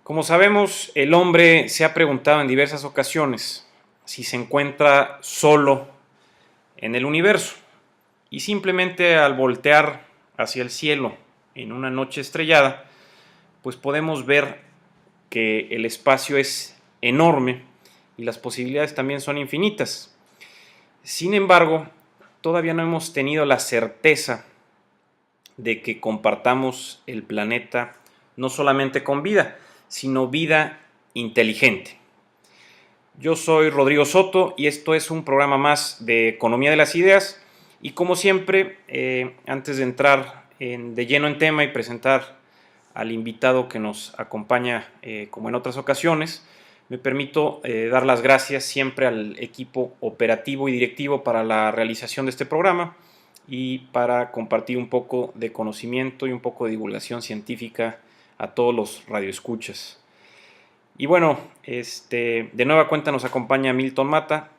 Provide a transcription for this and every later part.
Como sabemos, el hombre se ha preguntado en diversas ocasiones si se encuentra solo en el universo y simplemente al voltear hacia el cielo en una noche estrellada, pues podemos ver que el espacio es enorme y las posibilidades también son infinitas. Sin embargo, todavía no hemos tenido la certeza de que compartamos el planeta no solamente con vida, sino vida inteligente. Yo soy Rodrigo Soto y esto es un programa más de Economía de las Ideas y como siempre, antes de entrar de lleno en tema y presentar al invitado que nos acompaña como en otras ocasiones, me permito dar las gracias siempre al equipo operativo y directivo para la realización de este programa y para compartir un poco de conocimiento y un poco de divulgación científica a todos los radioescuchas. Y bueno, de nueva cuenta nos acompaña Milton Mata,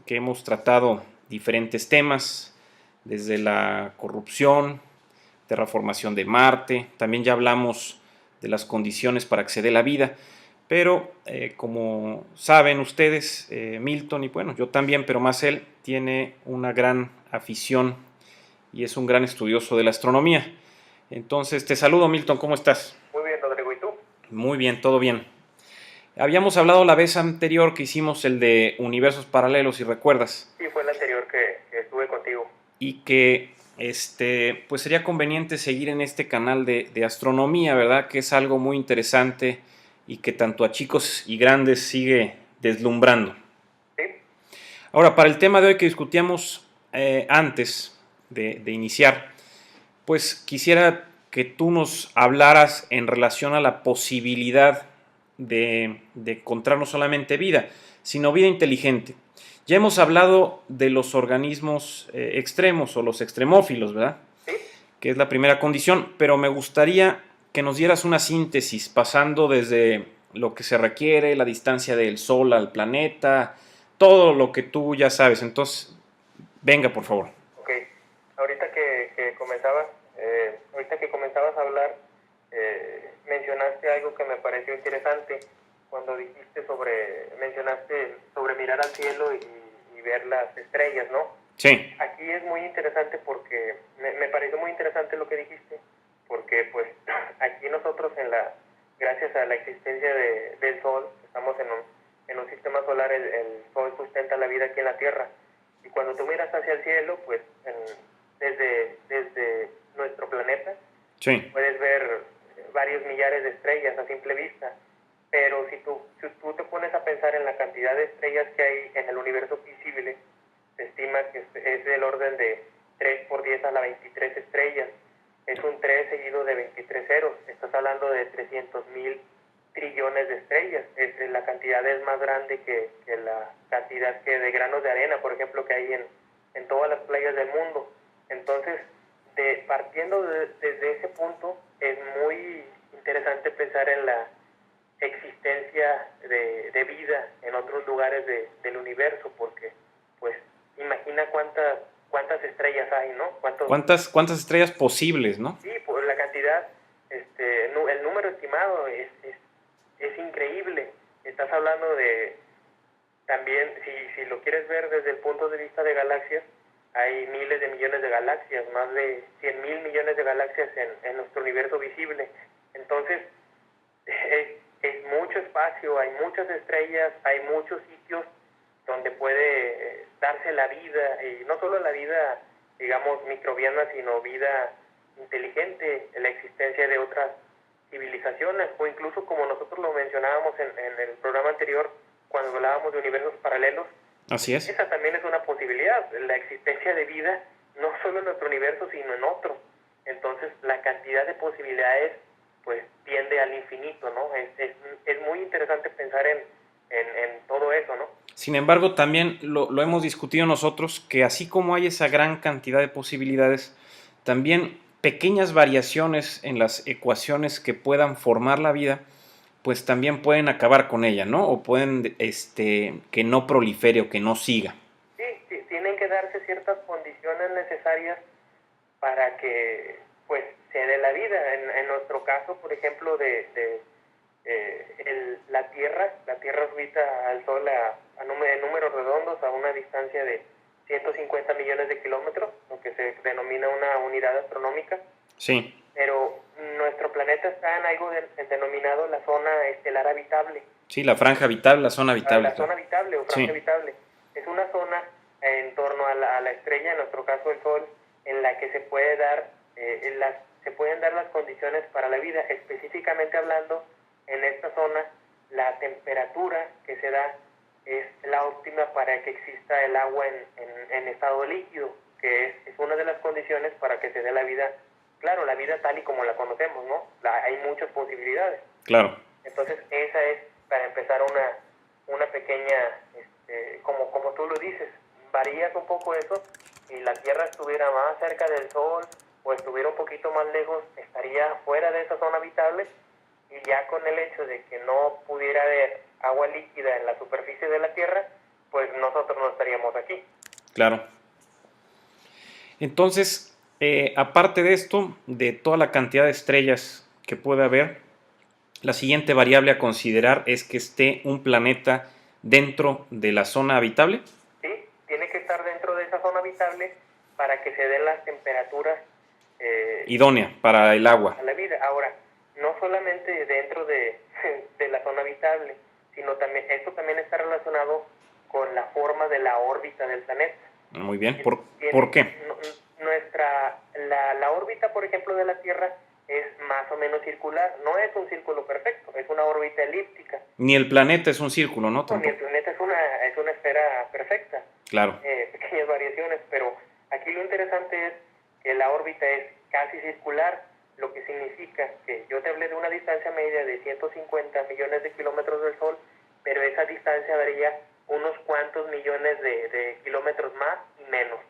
que hemos tratado diferentes temas, desde la corrupción, terraformación de Marte, también ya hablamos de las condiciones para acceder a la vida, pero como saben ustedes, Milton, y bueno, yo también, pero más él, tiene una gran afición y es un gran estudioso de la astronomía. Entonces, te saludo, Milton, ¿cómo estás? Muy bien, Rodrigo, ¿y tú? Muy bien, todo bien. Habíamos hablado la vez anterior que hicimos el de universos paralelos, si recuerdas, Sí, fue el anterior que estuve contigo. y que pues sería conveniente seguir en este canal de astronomía, ¿verdad? Que es algo muy interesante y que tanto a chicos y grandes sigue deslumbrando. ¿Sí? Ahora, para el tema de hoy que discutíamos antes de iniciar, pues quisiera que tú nos hablaras en relación a la posibilidad de encontrar no solamente vida, sino vida inteligente. Ya hemos hablado de los organismos extremos o los extremófilos, ¿verdad? ¿Sí? Que es la primera condición, pero me gustaría que nos dieras una síntesis pasando desde lo que se requiere, la distancia del Sol al planeta, todo lo que tú ya sabes. Entonces, venga, por favor. Ok. Ahorita que comenzabas a hablar, mencionaste algo que me pareció interesante cuando mencionaste sobre mirar al cielo y ver las estrellas, ¿no? Sí. Aquí es muy interesante porque me pareció muy interesante lo que dijiste, porque pues aquí nosotros gracias a la existencia del Sol, estamos en un sistema solar, el Sol sustenta la vida aquí en la Tierra, y cuando tú miras hacia el cielo, pues desde nuestro planeta, Sí. puedes ver varios millares de estrellas a simple vista, pero si tú te pones a pensar en la cantidad de estrellas que hay en el universo visible, se estima que es del orden de 3 por 10 a la 23 estrellas. Es un 3 seguido de 23 ceros. Estás hablando de 300,000 trillones de estrellas. La cantidad es más grande que la cantidad de granos de arena, por ejemplo, que hay en todas las playas del mundo. Entonces, partiendo desde ese punto, es muy interesante pensar en la existencia de vida en otros lugares del universo, porque pues imagina cuántas estrellas hay, ¿no? ¿Cuántas estrellas posibles, no? Sí, pues la cantidad, el número estimado es increíble. Estás hablando de, también, si lo quieres ver desde el punto de vista de galaxias, hay miles de millones de galaxias, más de 100,000 millones de galaxias en nuestro universo visible. Entonces, es mucho espacio, hay muchas estrellas, hay muchos sitios donde puede darse la vida, y no solo la vida, digamos, microbiana, sino vida inteligente, la existencia de otras civilizaciones, o incluso como nosotros lo mencionábamos en el programa anterior, cuando hablábamos de universos paralelos, Así es. esa también es una posibilidad, la existencia de vida, no solo en nuestro universo, sino en otro. Entonces, la cantidad de posibilidades pues tiende al infinito, ¿no? Es muy interesante pensar en todo eso, ¿no? Sin embargo, también lo hemos discutido nosotros, que así como hay esa gran cantidad de posibilidades, también pequeñas variaciones en las ecuaciones que puedan formar la vida, pues también pueden acabar con ella, ¿no? O pueden que no prolifere o que no siga. Sí, tienen que darse ciertas condiciones necesarias para que pues se dé la vida. En nuestro caso, por ejemplo, la Tierra orbita al Sol en números redondos a una distancia de 150 millones de kilómetros, lo que se denomina una unidad astronómica. Sí. Pero nuestro planeta está en algo denominado la zona estelar habitable. Sí, la franja habitable, la zona habitable. La zona habitable o franja sí. habitable. Es una zona en torno a la estrella, en nuestro caso el Sol, en la que se puede dar se pueden dar las condiciones para la vida. Específicamente hablando, en esta zona la temperatura que se da es la óptima para que exista el agua en estado líquido, que es una de las condiciones para que se dé la vida. Claro, la vida tal y como la conocemos, ¿no? Hay muchas posibilidades. Claro. Entonces, esa es, para empezar, una pequeña, como tú lo dices, varías un poco eso, si la Tierra estuviera más cerca del Sol o estuviera un poquito más lejos, estaría fuera de esa zona habitable, y ya con el hecho de que no pudiera haber agua líquida en la superficie de la Tierra, pues nosotros no estaríamos aquí. Claro. Entonces, aparte de esto, de toda la cantidad de estrellas que puede haber, la siguiente variable a considerar es que esté un planeta dentro de la zona habitable. Sí, tiene que estar dentro de esa zona habitable para que se den las temperaturas idónea para el agua. A la vida. Ahora, no solamente dentro de la zona habitable, sino también, esto también está relacionado con la forma de la órbita del planeta. Muy bien. ¿Por qué? La órbita, por ejemplo, de la Tierra es más o menos circular. No es un círculo perfecto, es una órbita elíptica. Ni el planeta es un círculo, ¿no? Ni el planeta es una esfera perfecta. Claro. Pequeñas variaciones, pero aquí lo interesante es que la órbita es casi circular, lo que significa que yo te hablé de una distancia media de 150 millones de kilómetros del Sol, pero esa distancia varía unos cuantos millones de kilómetros más y menos.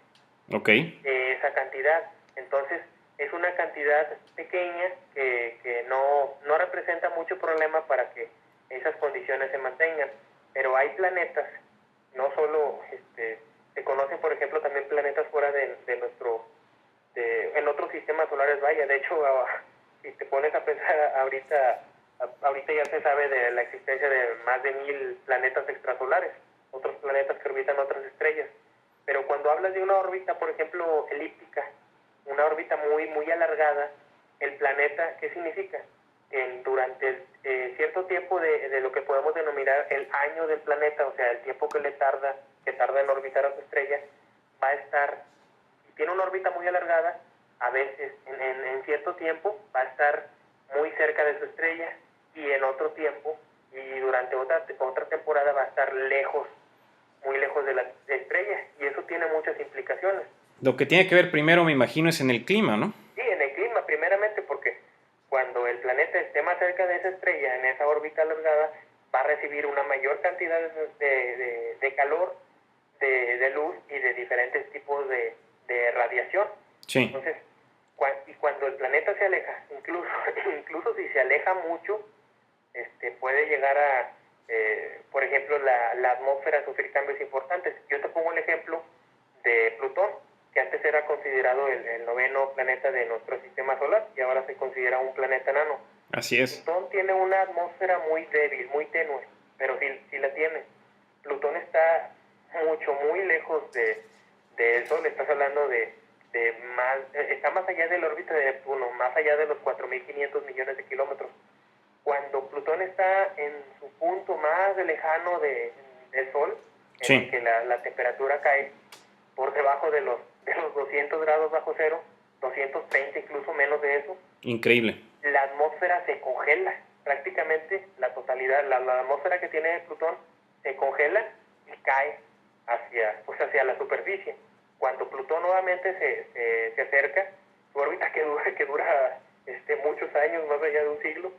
Ok. Esa cantidad. Entonces, es una cantidad pequeña que no representa mucho problema para que esas condiciones se mantengan. Pero hay planetas, no solo, se conocen, por ejemplo, también planetas fuera de nuestro, en otros sistemas solares, vaya. De hecho, si te pones a pensar ahorita ya se sabe de la existencia de más de 1000 planetas extrasolares, otros planetas que orbitan otras estrellas. Pero cuando hablas de una órbita, por ejemplo, elíptica, una órbita muy, muy alargada, el planeta, ¿qué significa? Durante cierto tiempo de lo que podemos denominar el año del planeta, o sea, el tiempo que tarda en orbitar a su estrella, va a estar, si tiene una órbita muy alargada, a veces en cierto tiempo va a estar muy cerca de su estrella, y en otro tiempo, y durante otra temporada va a estar lejos, muy lejos de la estrella, y eso tiene muchas implicaciones. Lo que tiene que ver primero, me imagino, es en el clima, ¿no? Sí, en el clima, primeramente, porque cuando el planeta esté más cerca de esa estrella, en esa órbita alargada, va a recibir una mayor cantidad de calor, de luz y de diferentes tipos de radiación. Sí. Entonces, cuando el planeta se aleja, incluso si se aleja mucho, puede llegar a, por ejemplo, la atmósfera a sufrir cambios importantes. Yo te pongo el ejemplo de Plutón, que antes era considerado el noveno planeta de nuestro sistema solar y ahora se considera un planeta enano. Así es. Plutón tiene una atmósfera muy débil, muy tenue, pero sí la tiene. Plutón está muy lejos del Sol. Estás hablando está más allá de la órbita de Neptuno, más allá de los 4.500 millones de kilómetros. Cuando Plutón está en su punto más lejano del Sol, en el que la temperatura cae por debajo de los 200 grados bajo cero, 230, incluso menos de eso. Increíble. La atmósfera se congela, prácticamente la totalidad, la atmósfera que tiene Plutón se congela y cae hacia la superficie. Cuando Plutón nuevamente se acerca, su órbita que dura muchos años, más allá de un siglo,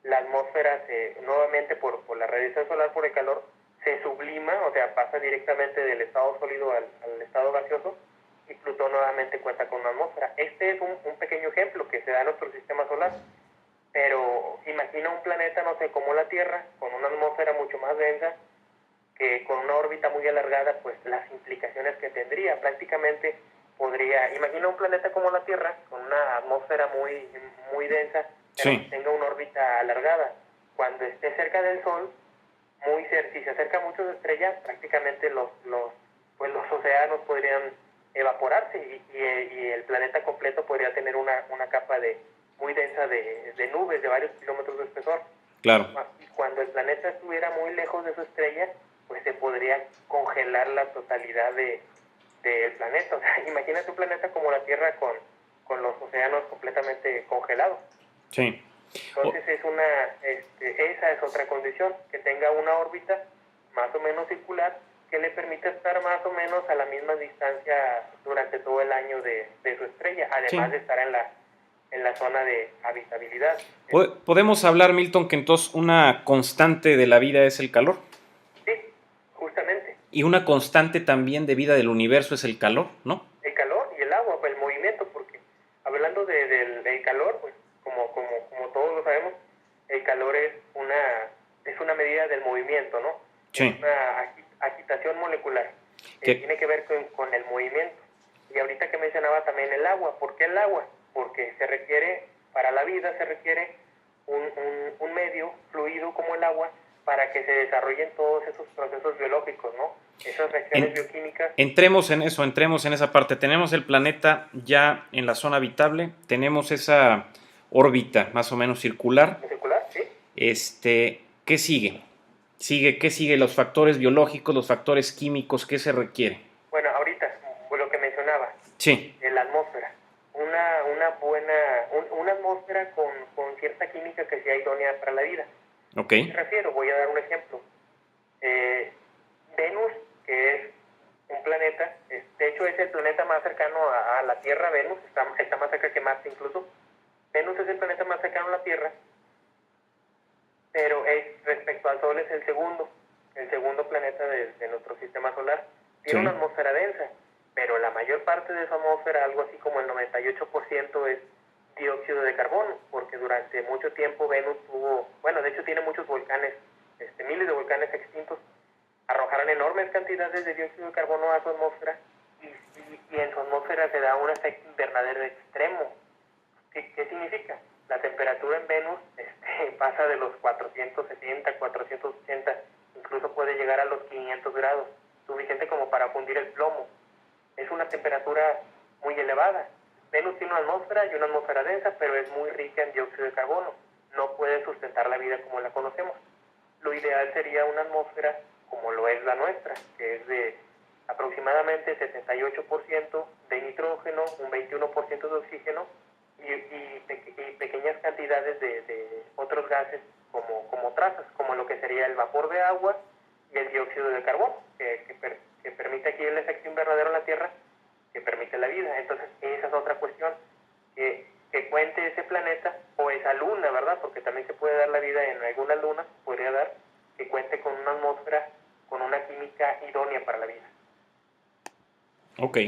la atmósfera nuevamente por la radiación solar, por el calor, se sublima, o sea, pasa directamente del estado sólido al estado gaseoso, y Plutón nuevamente cuenta con una atmósfera. Este es un pequeño ejemplo que se da en nuestro sistema solar, pero imagina un planeta, no sé, como la Tierra, con una atmósfera mucho más densa, que con una órbita muy alargada, pues las implicaciones que tendría, prácticamente imagina un planeta como la Tierra, con una atmósfera muy, muy densa, pero sí, tenga una órbita alargada. cuando esté cerca del Sol, si se acerca mucho a su estrella, prácticamente pues los océanos podrían evaporarse y el planeta completo podría tener una capa muy densa de nubes de varios kilómetros de espesor. Claro. Y cuando el planeta estuviera muy lejos de su estrella, pues se podría congelar la totalidad del planeta. O sea, imagínate un planeta como la Tierra con los océanos completamente congelados. Sí. Entonces esa es otra condición, que tenga una órbita más o menos circular que le permita estar más o menos a la misma distancia durante todo el año de su estrella, además de estar en la zona de habitabilidad. ¿Podemos hablar, Milton, que entonces una constante de la vida es el calor? Sí, justamente. Y una constante también de vida del universo es el calor, ¿no? El calor y el agua, el movimiento, porque hablando del calor, pues como todos lo sabemos, el calor es una medida del movimiento, ¿no? Sí. Es una agitación molecular. Tiene que ver con el movimiento. Y ahorita que mencionaba también el agua. ¿Por qué el agua? Porque para la vida se requiere un medio fluido como el agua para que se desarrollen todos esos procesos biológicos, ¿no? Esas reacciones bioquímicas. Entremos en esa parte. Tenemos el planeta ya en la zona habitable, tenemos esa órbita más o menos circular. ¿Circular? Sí. ¿Qué sigue? ¿Qué sigue? Los factores biológicos, los factores químicos, ¿qué se requiere? Bueno, ahorita, lo que mencionaba. Sí. La atmósfera. Una atmósfera con cierta química que sea idónea para la vida. Ok. ¿A qué me refiero? Voy a dar un ejemplo. Venus, que es un planeta, de hecho es el planeta más cercano a la Tierra. Venus está más cerca que Marte incluso. Venus es el planeta más cercano a la Tierra, pero respecto al Sol es el segundo planeta de nuestro sistema solar. Tiene una atmósfera densa, pero la mayor parte de su atmósfera, algo así como el 98%, es dióxido de carbono, porque durante mucho tiempo Venus de hecho tiene muchos volcanes, miles de volcanes extintos, arrojaron enormes cantidades de dióxido de carbono a su atmósfera y en su atmósfera se da un efecto invernadero extremo. ¿Qué significa? La temperatura en Venus pasa de los 470, 480, incluso puede llegar a los 500 grados, suficiente como para fundir el plomo. Es una temperatura muy elevada. Venus tiene una atmósfera y una atmósfera densa, pero es muy rica en dióxido de carbono. No puede sustentar la vida como la conocemos. Lo ideal sería una atmósfera como lo es la nuestra, que es de aproximadamente 78% de nitrógeno, un 21% de oxígeno y pequeñas cantidades de otros gases como trazas, como lo que sería el vapor de agua y el dióxido de carbono, que permite aquí el efecto invernadero en la Tierra, que permite la vida. Entonces esa es otra cuestión, que cuente ese planeta o esa luna, ¿verdad? Porque también se puede dar la vida en algunas lunas, podría dar, que cuente con una atmósfera, con una química idónea para la vida. Ok,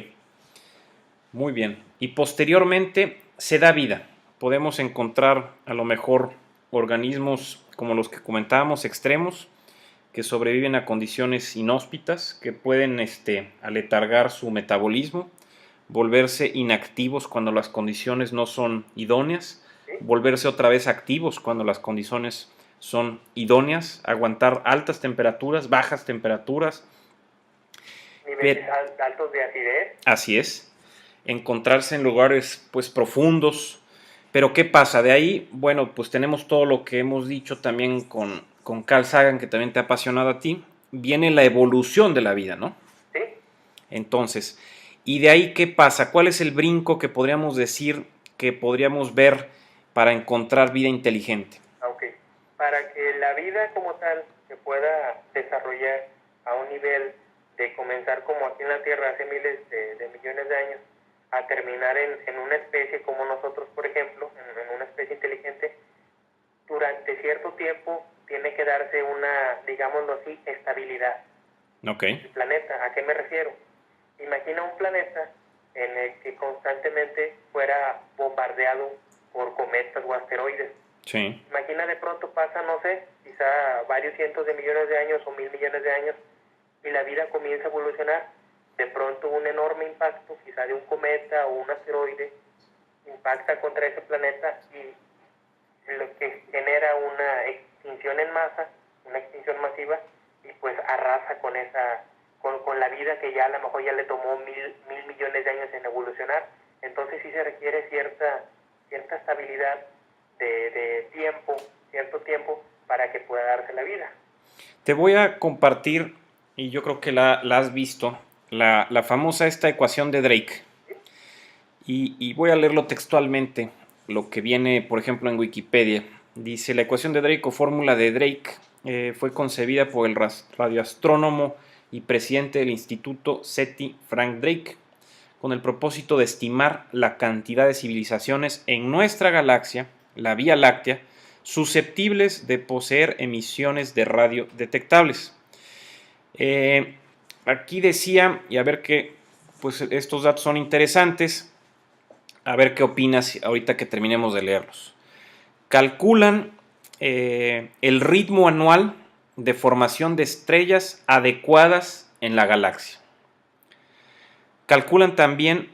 muy bien. Y posteriormente se da vida. Podemos encontrar a lo mejor organismos como los que comentábamos, extremos, que sobreviven a condiciones inhóspitas, que pueden aletargar su metabolismo, volverse inactivos cuando las condiciones no son idóneas, ¿Sí? volverse otra vez activos cuando las condiciones son idóneas, aguantar altas temperaturas, bajas temperaturas. Niveles altos de acidez. Así es, encontrarse en lugares pues profundos. Pero ¿qué pasa? De ahí, bueno, pues tenemos todo lo que hemos dicho también con Carl Sagan, que también te ha apasionado a ti. Viene la evolución de la vida, ¿no? Sí. Entonces, ¿y de ahí qué pasa? ¿Cuál es el brinco que podríamos decir, que podríamos ver para encontrar vida inteligente? Ok. Para que la vida como tal se pueda desarrollar a un nivel de comenzar como aquí en la Tierra hace miles de millones de años, a terminar en una especie como nosotros, por ejemplo, en una especie inteligente, durante cierto tiempo tiene que darse una, digámoslo así, estabilidad. Ok. El planeta, ¿a qué me refiero? Imagina un planeta en el que constantemente fuera bombardeado por cometas o asteroides. Sí. Imagina de pronto pasa, no sé, quizá varios cientos de millones de años o 1.000 millones de años y la vida comienza a evolucionar. De pronto un enorme impacto, quizá de un cometa o un asteroide, impacta contra ese planeta y lo que genera una extinción extinción en masa, una extinción masiva, y pues arrasa con la vida que ya a lo mejor ya le tomó mil millones de años en evolucionar. Entonces sí se requiere cierta estabilidad de tiempo, cierto tiempo, para que pueda darse la vida. Te voy a compartir, y yo creo que la has visto, la famosa esta ecuación de Drake. Y voy a leerlo textualmente, lo que viene, por ejemplo, en Wikipedia. Dice, la ecuación de Drake o fórmula de Drake fue concebida por el radioastrónomo y presidente del Instituto SETI, Frank Drake, con el propósito de estimar la cantidad de civilizaciones en nuestra galaxia, la Vía Láctea, susceptibles de poseer emisiones de radio detectables. Aquí decía, y a ver que pues estos datos son interesantes, a ver qué opinas ahorita que terminemos de leerlos. Calculan el ritmo anual de formación de estrellas adecuadas en la galaxia. Calculan también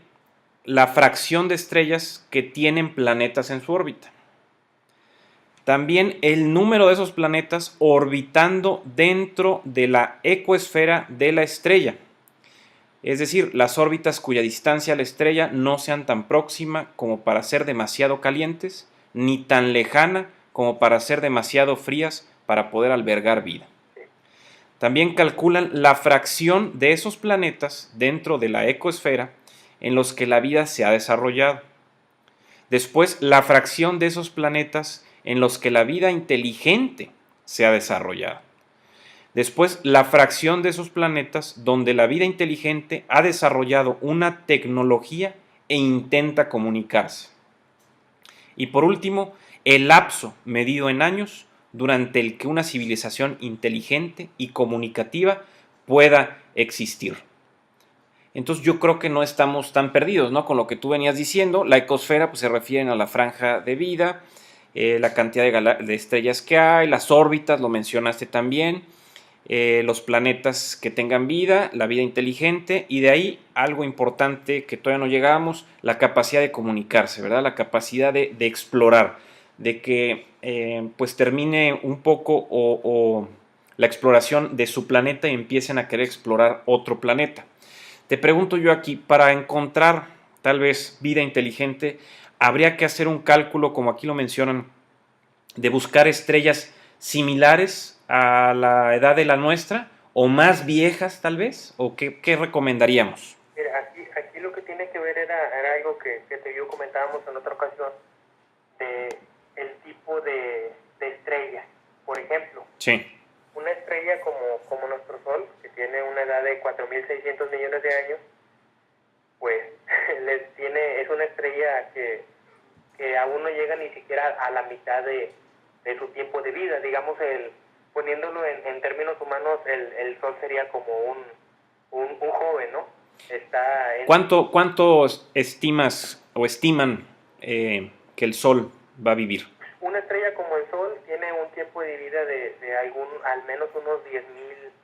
la fracción de estrellas que tienen planetas en su órbita. También el número de esos planetas orbitando dentro de la ecoesfera de la estrella. Es decir, las órbitas cuya distancia a la estrella no sean tan próxima como para ser demasiado calientes, ni tan lejana como para ser demasiado frías para poder albergar vida. También calculan la fracción de esos planetas dentro de la ecoesfera en los que la vida se ha desarrollado. Después, la fracción de esos planetas en los que la vida inteligente se ha desarrollado. Después, la fracción de esos planetas donde la vida inteligente ha desarrollado una tecnología e intenta comunicarse. Y por último, el lapso medido en años durante el que una civilización inteligente y comunicativa pueda existir. Entonces yo creo que no estamos tan perdidos, ¿no? Con lo que tú venías diciendo, la ecosfera pues, se refiere a la franja de vida, la cantidad de estrellas que hay, las órbitas, lo mencionaste también, los planetas que tengan vida, la vida inteligente, y de ahí algo importante que todavía no llegamos, la capacidad de comunicarse, ¿verdad? La capacidad de explorar, de que pues termine un poco o la exploración de su planeta y empiecen a querer explorar otro planeta. Te pregunto yo aquí, para encontrar tal vez vida inteligente, habría que hacer un cálculo, como aquí lo mencionan, de buscar estrellas similares a la edad de la nuestra o más viejas tal vez, o qué recomendaríamos. Mira, aquí lo que tiene que ver era algo que tú y yo comentábamos en otra ocasión, de el tipo de estrella. Por ejemplo, Sí. una estrella como nuestro Sol, que tiene una edad de 4.600 millones de años, pues es una estrella que aún no llega ni siquiera a la mitad de su tiempo de vida. Digamos, poniéndolo en términos humanos, el Sol sería como un joven, ¿no? ¿Cuánto estimas o estiman que el Sol va a vivir? Una estrella como el Sol tiene un tiempo de vida de al menos unos 10.000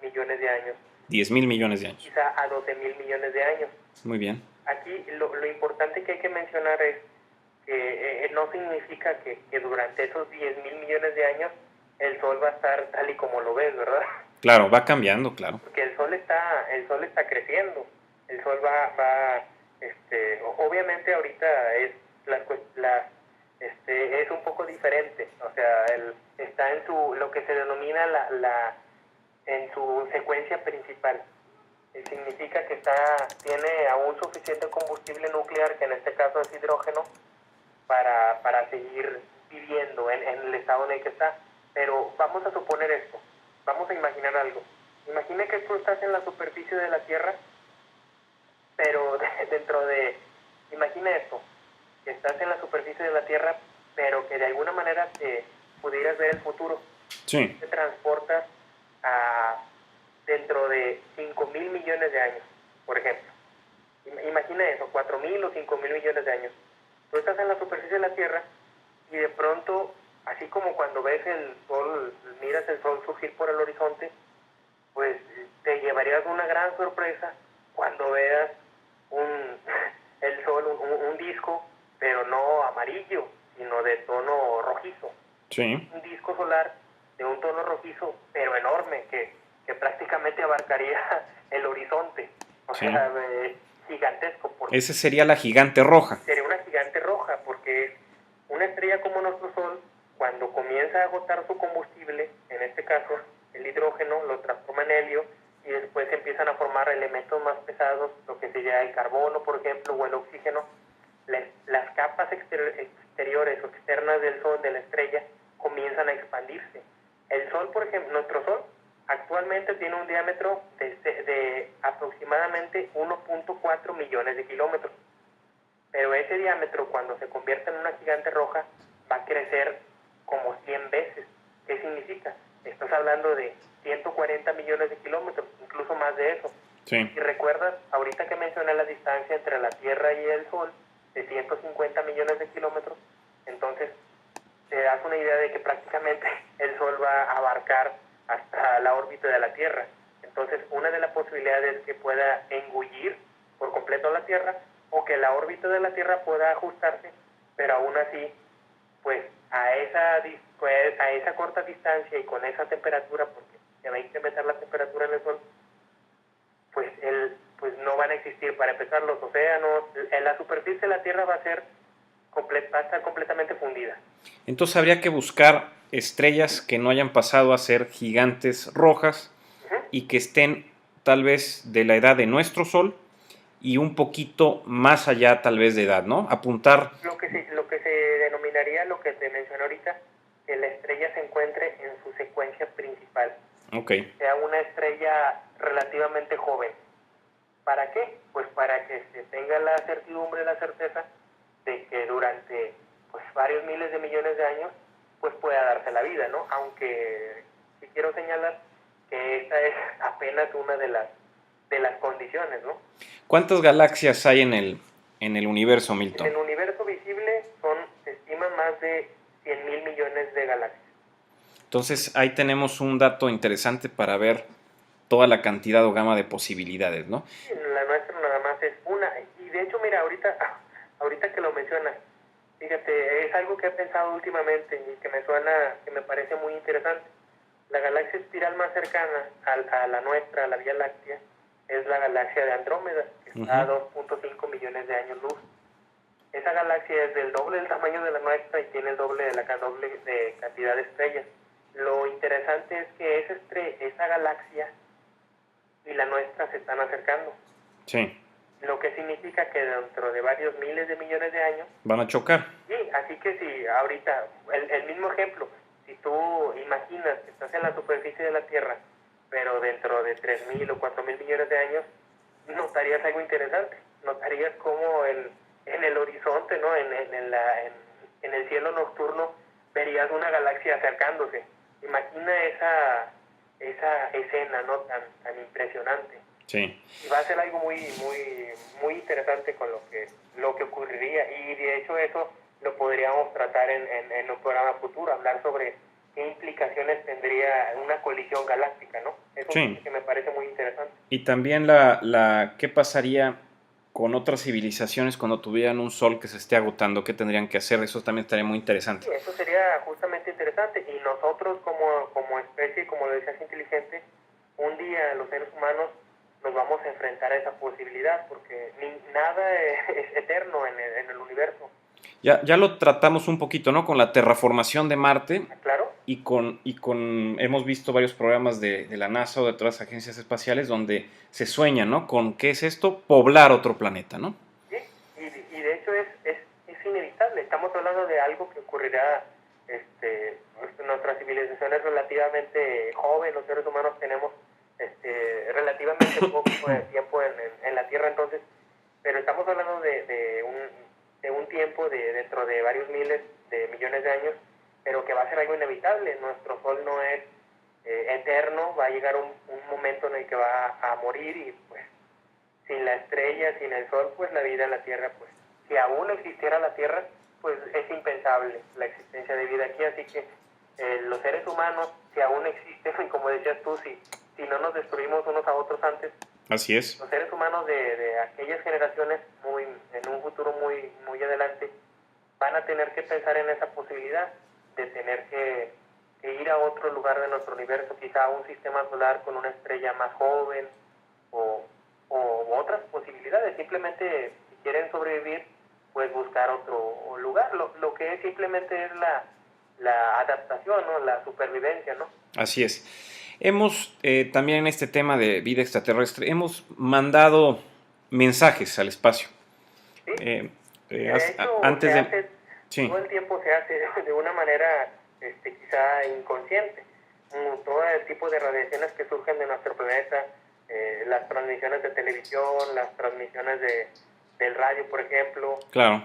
millones de años. 10.000 millones de años. Quizá a 12.000 millones de años. Muy bien. Aquí lo importante que hay que mencionar es que no significa que durante esos 10.000 millones de años el Sol va a estar tal y como lo ves, ¿verdad? Claro, va cambiando, claro. Porque el Sol está creciendo. El Sol obviamente ahorita es un poco diferente. O sea, está en lo que se denomina en su secuencia principal. Significa que tiene aún suficiente combustible nuclear, que en este caso es hidrógeno, para seguir viviendo en el estado en el que está. Pero vamos a suponer esto, vamos a imaginar algo. Imagina que tú estás en la superficie de la Tierra, pero imagina esto, que estás en la superficie de la Tierra, pero que de alguna manera te pudieras ver el futuro. Sí. Te transportas dentro de 5.000 millones de años, por ejemplo. Imagina eso, 4.000 o 5.000 millones de años. Tú estás en la superficie de la Tierra y de pronto, así como cuando ves el sol, miras el sol surgir por el horizonte, pues te llevarías una gran sorpresa cuando veas el sol, un disco, pero no amarillo, sino de tono rojizo. Sí. Un disco solar de un tono rojizo, pero enorme, que prácticamente abarcaría el horizonte, o Sí. sea, gigantesco. Esa sería la gigante roja. Sería una gigante roja, porque una estrella como nuestro Sol, cuando comienza a agotar su combustible, en este caso el hidrógeno, lo transforma en helio, y después se empiezan a formar elementos más pesados, lo que sería el carbono, por ejemplo, o el oxígeno. Las capas exteriores o externas del Sol, de la estrella, comienzan a expandirse. El Sol, por ejemplo, nuestro Sol, actualmente tiene un diámetro de aproximadamente 1.4 millones de kilómetros. Pero ese diámetro, cuando se convierta en una gigante roja, va a crecer como 100 veces. ¿Qué significa? Estás hablando de 140 millones de kilómetros, incluso más de eso. Sí. Si recuerdas, ahorita que mencioné la distancia entre la Tierra y el Sol, de 150 millones de kilómetros, entonces te das una idea de que prácticamente el Sol va a abarcar hasta la órbita de la Tierra. Entonces, una de las posibilidades es que pueda engullir por completo a la Tierra, o que la órbita de la Tierra pueda ajustarse, pero aún así, pues a esa corta distancia y con esa temperatura, porque se va a incrementar la temperatura en el Sol, pues no van a existir, para empezar, los océanos. En la superficie de la Tierra va a estar completamente fundida. Entonces habría que buscar estrellas que no hayan pasado a ser gigantes rojas y que estén tal vez de la edad de nuestro Sol y un poquito más allá tal vez de edad, ¿no? Apuntar... Lo que se denominaría, lo que te mencioné ahorita, que la estrella se encuentre en su secuencia principal. Ok. Sea una estrella relativamente joven. ¿Para qué? Pues para que se tenga la certidumbre, la certeza de que durante pues varios miles de millones de años pues pueda darse la vida, ¿no? Aunque sí quiero señalar que esta es apenas una de las condiciones, ¿no? ¿Cuántas galaxias hay en el universo, En Milton? el universo visible se estiman más de 100.000 millones de galaxias. Entonces ahí tenemos un dato interesante para ver toda la cantidad o gama de posibilidades, ¿no? La nuestra nada más es una. Y de hecho, mira, ahorita que lo mencionas, fíjate, es algo que he pensado últimamente y que me parece muy interesante. La galaxia espiral más cercana a la nuestra, a la Vía Láctea, es la galaxia de Andrómeda, que está a 2.5 millones de años luz. Esa galaxia es del doble del tamaño de la nuestra y tiene el doble de cantidad de estrellas. Lo interesante es que esa galaxia y la nuestra se están acercando. Sí. Lo que significa que dentro de varios miles de millones de años van a chocar. Sí, así que si ahorita, el mismo ejemplo, si tú imaginas que estás en la superficie de la Tierra, pero dentro de 3.000 o 4.000 millones de años, notarías algo interesante. Notarías cómo en el horizonte, ¿no? En el cielo nocturno, verías una galaxia acercándose. Imagina esa escena, ¿no? Tan impresionante. Sí. Y va a ser algo muy, muy, muy interesante con lo que ocurriría. Y de hecho eso lo podríamos tratar en un programa futuro, hablar sobre qué implicaciones tendría una colisión galáctica, ¿no? Es un tema que me parece muy interesante. Y también qué pasaría con otras civilizaciones cuando tuvieran un sol que se esté agotando, qué tendrían que hacer, eso también estaría muy interesante. Sí, eso sería justamente interesante. Y nosotros como especie, como lo decías, inteligente, un día los seres humanos nos vamos a enfrentar a esa posibilidad, porque nada es eterno en el universo. Ya lo tratamos un poquito, ¿no? Con la terraformación de Marte. Claro. Y hemos visto varios programas de la NASA o de otras agencias espaciales donde se sueña, ¿no? Con, ¿qué es esto? Poblar otro planeta, ¿no? Sí, y de hecho es inevitable. Estamos hablando de algo que ocurrirá, nuestra civilización es relativamente joven, los seres humanos tenemos relativamente poco tiempo en la Tierra, entonces, pero estamos hablando de un tiempo dentro de varios miles de millones de años, pero que va a ser algo inevitable. Nuestro Sol no es eterno, va a llegar un momento en el que va a morir, y pues sin la estrella, sin el Sol, pues la vida en la Tierra, pues si aún existiera la Tierra, pues es impensable la existencia de vida aquí. Así que los seres humanos, si aún existen, como decías tú, si no nos destruimos unos a otros antes, así es, los seres humanos de aquellas generaciones, en un futuro muy, muy adelante, van a tener que pensar en esa posibilidad de tener que que ir a otro lugar de nuestro universo, quizá a un sistema solar con una estrella más joven o, o otras posibilidades. Simplemente, si quieren sobrevivir, pues buscar otro lugar. Lo que es simplemente es la adaptación, ¿no? La supervivencia, ¿no? Así es. Hemos, también en este tema de vida extraterrestre, hemos mandado mensajes al espacio. ¿Sí? Eh, De hecho, antes se de... hace, Sí, todo el tiempo se hace de una manera quizá inconsciente. Todo el tipo de radiaciones que surgen de nuestro planeta, las transmisiones de televisión, las transmisiones del radio, por ejemplo, claro.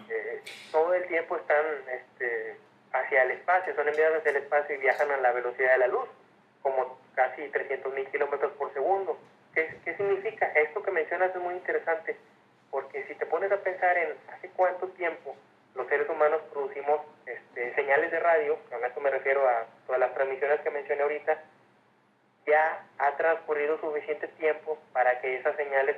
todo el tiempo están hacia el espacio, son enviadas hacia el espacio y viajan a la velocidad de la luz, como casi 300.000 kilómetros por segundo. ¿Qué significa? Esto que mencionas es muy interesante, porque si te pones a pensar en hace cuánto tiempo los seres humanos producimos señales de radio, con esto me refiero a todas las transmisiones que mencioné ahorita, ya ha transcurrido suficiente tiempo para que esas señales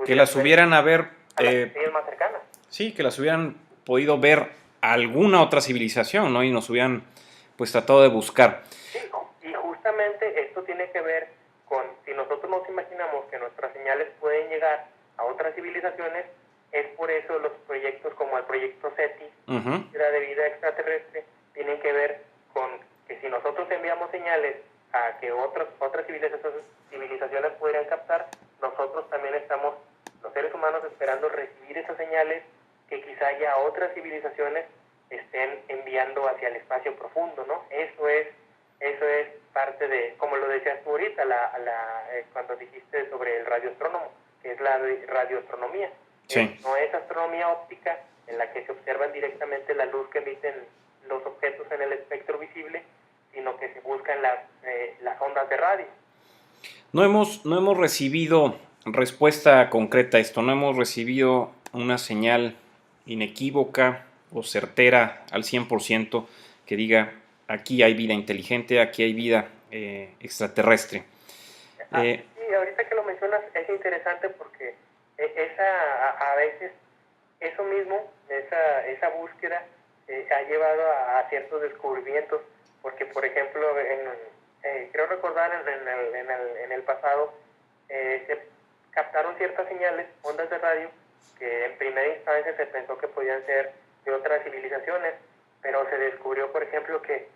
Que las hubieran haber... a las estrellas más cercanas. sí, que las hubieran podido ver alguna otra civilización, ¿no? Y nos hubieran, pues, tratado de buscar. Sí, y justamente esto tiene que ver con, si nosotros nos imaginamos que nuestras señales pueden llegar a otras civilizaciones, es por eso los proyectos como el proyecto SETI, de vida extraterrestre, tienen que ver con que si nosotros enviamos señales a que otras civilizaciones pudieran captar, nosotros también estamos, los seres humanos, esperando recibir esas señales que quizá ya otras civilizaciones estén enviando hacia el espacio profundo, ¿no? Eso es parte de, como lo decías tú ahorita, cuando dijiste sobre el radioastrónomo, que es la radioastronomía. Sí. No es astronomía óptica, en la que se observan directamente la luz que emiten los objetos en el espectro visible, sino que se buscan las ondas de radio. No hemos recibido respuesta concreta a esto, no hemos recibido una señal inequívoca o certera al 100% que diga aquí hay vida inteligente, aquí hay vida extraterrestre. Sí, ahorita que lo mencionas es interesante porque a veces eso mismo, esa búsqueda ha llevado a ciertos descubrimientos, porque por ejemplo, creo recordar en el pasado, se captaron ciertas señales, ondas de radio, que en primera instancia se pensó que podían ser de otras civilizaciones, pero se descubrió, por ejemplo, que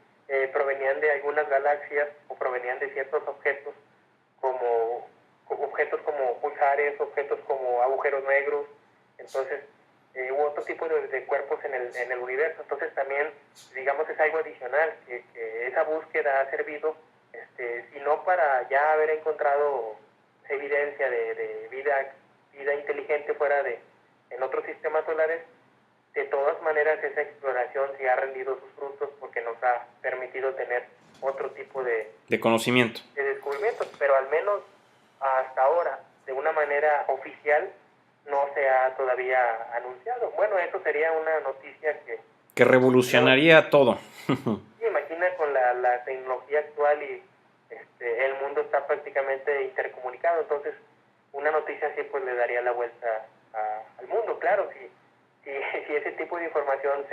provenían de algunas galaxias o provenían de ciertos objetos como pulsares, objetos como agujeros negros. Entonces hubo otro tipo de cuerpos en el universo. Entonces también, digamos, es algo adicional, que esa búsqueda ha servido, si no para ya haber encontrado evidencia de vida inteligente en otros sistemas solares. De todas maneras, esa exploración sí ha rendido sus frutos porque nos ha permitido tener otro tipo de conocimiento. De descubrimientos, pero al menos hasta ahora, de una manera oficial, no se ha todavía anunciado. Bueno, eso sería una noticia que revolucionaría todo. Imagina con la tecnología actual y el mundo está prácticamente intercomunicado, entonces una noticia así pues le daría la vuelta al mundo, claro, si ese tipo de información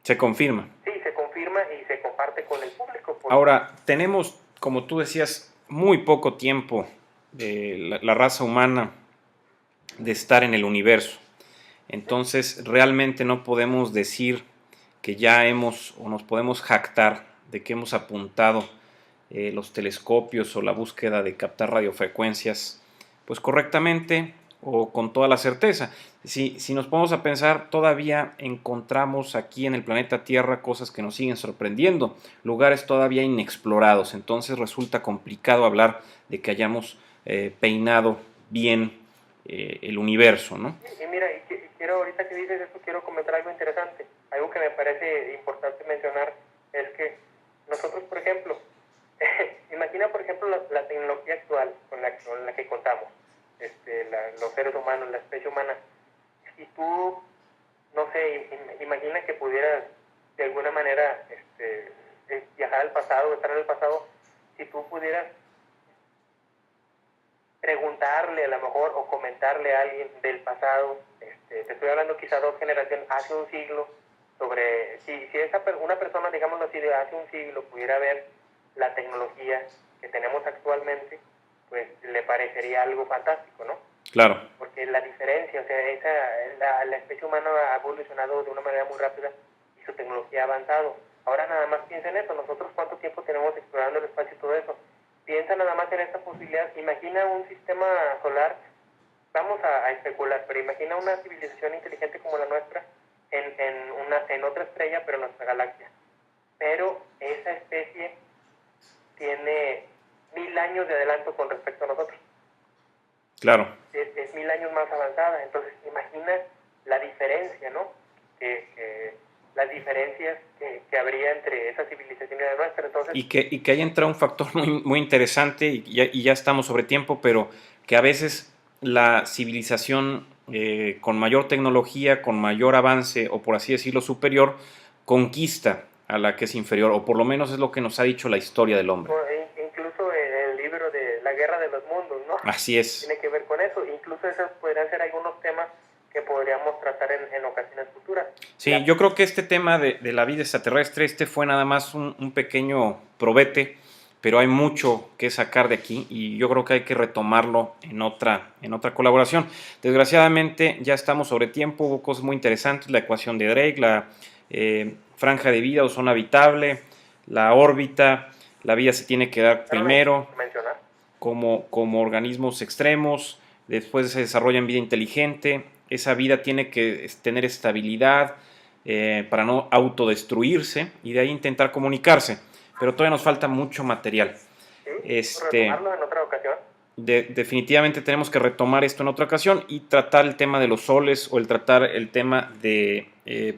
se confirma. Sí, se confirma y se comparte con el público. Ahora, tenemos, como tú decías, muy poco tiempo de la raza humana de estar en el universo. Entonces, realmente no podemos decir que ya hemos o nos podemos jactar de que hemos apuntado los telescopios o la búsqueda de captar radiofrecuencias pues correctamente o con toda la certeza. Si nos ponemos a pensar, todavía encontramos aquí en el planeta Tierra cosas que nos siguen sorprendiendo, lugares todavía inexplorados, entonces resulta complicado hablar de que hayamos peinado bien el universo, ¿no? Y mira, quiero, ahorita que dices esto, quiero comentar algo interesante. Algo que me parece importante mencionar es que nosotros, por ejemplo, imagina, por ejemplo, la tecnología actual con la que contamos, los seres humanos, la especie humana. Si tú, no sé, imagina que pudieras de alguna manera viajar al pasado, estar en el pasado, si tú pudieras preguntarle a lo mejor o comentarle a alguien del pasado, te estoy hablando quizá 2 generaciones, hace un siglo, sobre si una persona, digámoslo así, de hace un siglo pudiera ver la tecnología que tenemos actualmente, pues le parecería algo fantástico, ¿no? Claro. Porque la diferencia, o sea, la especie humana ha evolucionado de una manera muy rápida y su tecnología ha avanzado. Ahora nada más piensa en eso, nosotros cuánto tiempo tenemos explorando el espacio y todo eso. Piensa nada más en esta posibilidad, imagina un sistema solar, vamos a especular, pero imagina una civilización inteligente como la nuestra en otra estrella, pero en nuestra galaxia. Pero esa especie tiene 1000 años de adelanto con respecto a nosotros. Claro. Es 1000 años más avanzada. Entonces, imagina la diferencia, ¿no? Las diferencias que habría entre esa civilización y la nuestra. Entonces, y que ahí entra un factor muy interesante, y ya estamos sobre tiempo, pero que a veces la civilización con mayor tecnología, con mayor avance, o por así decirlo, superior, conquista a la que es inferior, o por lo menos es lo que nos ha dicho la historia del hombre. Incluso en el libro de La Guerra de los Mundos, ¿no? Así es. Tiene que ver con eso. Incluso esos podrían ser algunos temas que podríamos tratar en ocasiones futuras. Sí, yo creo que este tema de la vida extraterrestre, fue nada más un pequeño probete, pero hay mucho que sacar de aquí y yo creo que hay que retomarlo en otra colaboración. Desgraciadamente ya estamos sobre tiempo, hubo cosas muy interesantes, la ecuación de Drake, la franja de vida o zona habitable, la órbita, la vida se tiene que dar primero como organismos extremos, después se desarrolla en vida inteligente, esa vida tiene que tener estabilidad para no autodestruirse y de ahí intentar comunicarse, pero todavía nos falta mucho material. ¿Retomarlo en otra ocasión? Definitivamente tenemos que retomar esto en otra ocasión y tratar el tema de los soles o tratar el tema de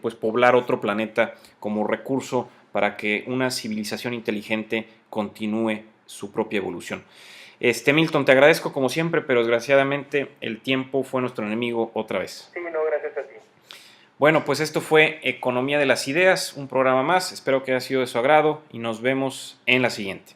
pues poblar otro planeta como recurso para que una civilización inteligente continúe su propia evolución. Milton, te agradezco como siempre, pero desgraciadamente el tiempo fue nuestro enemigo otra vez. Sí, no, gracias a ti. Bueno, pues esto fue Economía de las Ideas, un programa más. Espero que haya sido de su agrado y nos vemos en la siguiente.